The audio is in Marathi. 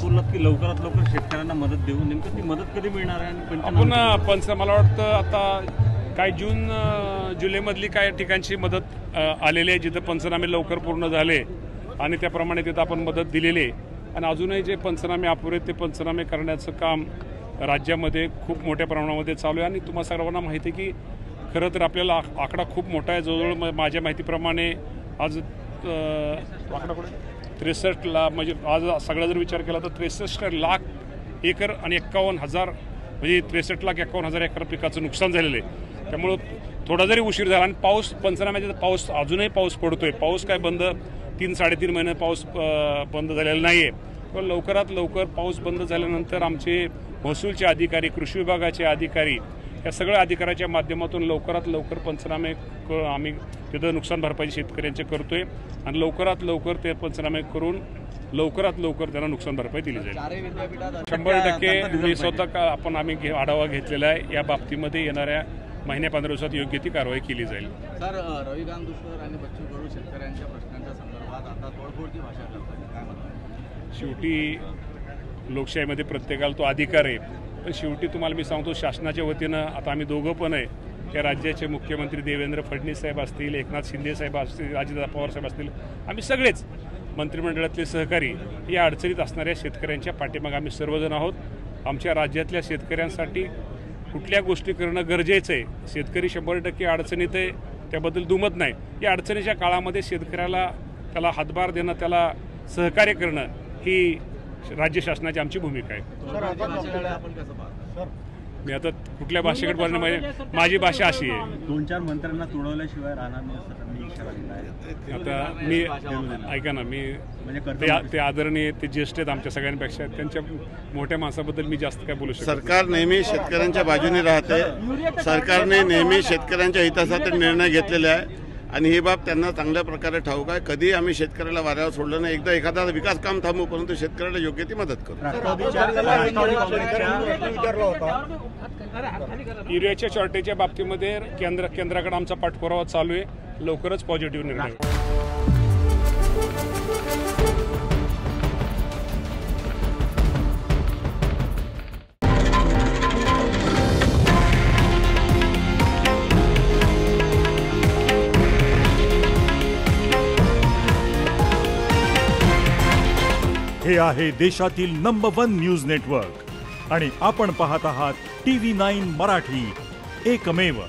बोललात की लवकरात लवकर शेतकऱ्यांना मदत देऊ, नेमकं ती मदत कधी मिळणार आहे? आणि आपण मला वाटतं आता काही जुलैमधली काही ठिकाणची मदत आलेली आहे, जिथं पंचनामे लवकर पूर्ण झाले आणि त्याप्रमाणे तिथं आपण मदत दिलेली आहे. आणि अजूनही जे पंचनामे अपुरे ते पंचनामे करण्याचं काम राज्यामध्ये खूप मोठ्या प्रमाणामध्ये चालू आहे. आणि तुम्हा सर्वांना माहिती आहे की खरं तर आपल्याला आकडा खूप मोठा आहे. जवळजवळ माझ्या माहितीप्रमाणे आज आकडा कुठे 63 लाख, म्हणजे आज सगळा जर विचार केला तर 63 लाख एकर आणि 51,000 म्हणजे 63 लाख 51,000 एकर पिकाचं नुकसान झालेलं आहे. त्यामुळं थोडा जरी उशीर झाला आणि पाऊस पंचनाम्याचा पाऊस अजूनही पाऊस पडतोय. पाऊस काय बंद 3-3.5 महिने पाऊस बंद झालेला नाही आहे. पण लवकरात लवकर पाऊस बंद झाल्यानंतर आमचे महसूलचे अधिकारी, कृषी विभागाचे अधिकारी, या सगळ्या अधिकाऱ्याच्या माध्यमातून लवकरात लवकर पंचनामे आम्ही तिथं नुकसान भरपाई शेतकऱ्यांचे करतोय आणि लवकरात लवकर ते पंचनामे करून लवकरात लवकर त्यांना नुकसान भरपाई दिली जाईल. 100% मी स्वतः आम्ही आढावा घेतलेला आहे. या बाबतीमध्ये येणाऱ्या महिन्या 15 दिवसात योग्य ती कारवाई केली जाईल. सर, रविकांत दुष्कर आणि बच्चू कडू शेतकऱ्यांच्या प्रश्नांच्या संदर्भात आता तोडफोडची भाषा करतात, काय म्हणतात? शेवटी लोकशाहीमध्ये प्रत्येकाला तो अधिकार आहे. पण शेवटी तुम्हाला मी सांगतो, शासनाच्या वतीनं आता आम्ही दोघं पण आहे, त्या राज्याचे मुख्यमंत्री देवेंद्र फडणवीस साहेब असतील, एकनाथ शिंदे साहेब असतील, अजितदादा पवार साहेब असतील, आम्ही सगळेच मंत्रिमंडळातले सहकारी या अडचणीत असणाऱ्या शेतकऱ्यांच्या पाठीमागे आम्ही सर्वजण आहोत. आमच्या राज्यातल्या शेतकऱ्यांसाठी कुठल्या गोष्टी करणं गरजेचं आहे. शेतकरी 100% अडचणीत आहे, त्याबद्दल दुमत नाही. या अडचणीच्या काळामध्ये शेतकऱ्याला त्याला हातभार देणं, त्याला सहकार्य करणं ही राज्य शासनाची आमची भूमिका आहे. मी आता कुठल्या भाषेकडे बोलणं, माझी भाषा अशी आहे. 2-4 मंत्र्यांना तोडवल्याशिवाय राहणार नाही असं मी इशारा दिला आहे. आता मी ऐका ना, मी ते आदरणीय, ते ज्येष्ठ आहेत आमच्या सगळ्यांपेक्षा, त्यांच्या मोठ्या माणसाबद्दल मी जास्त काय बोलू शकतो. सरकार नेहमी शेतकऱ्यांच्या बाजूने राहते. सरकारने नेहमी शेतकऱ्यांच्या हितासाठी निर्णय घेतलेले आहे आणि ही बाब त्यांना चांगल्या प्रकारे ठाऊक आहे. कधी आम्ही शेतकऱ्याला वाऱ्यावर सोडलं नाही. एकदा एखादा विकास काम थांबू, परंतु शेतकऱ्याला योग्य ती मदत करू. युरियाच्या शॉर्टेजच्या बाबतीमध्ये केंद्राकडे आमचा पाठपुरावा चालू आहे. लवकरच पॉझिटिव्ह निर्णय. हे आहे देशातील नंबर 1 न्यूज नेटवर्क आणि आपण पाहत आहात TV9 मराठी, एकमेव.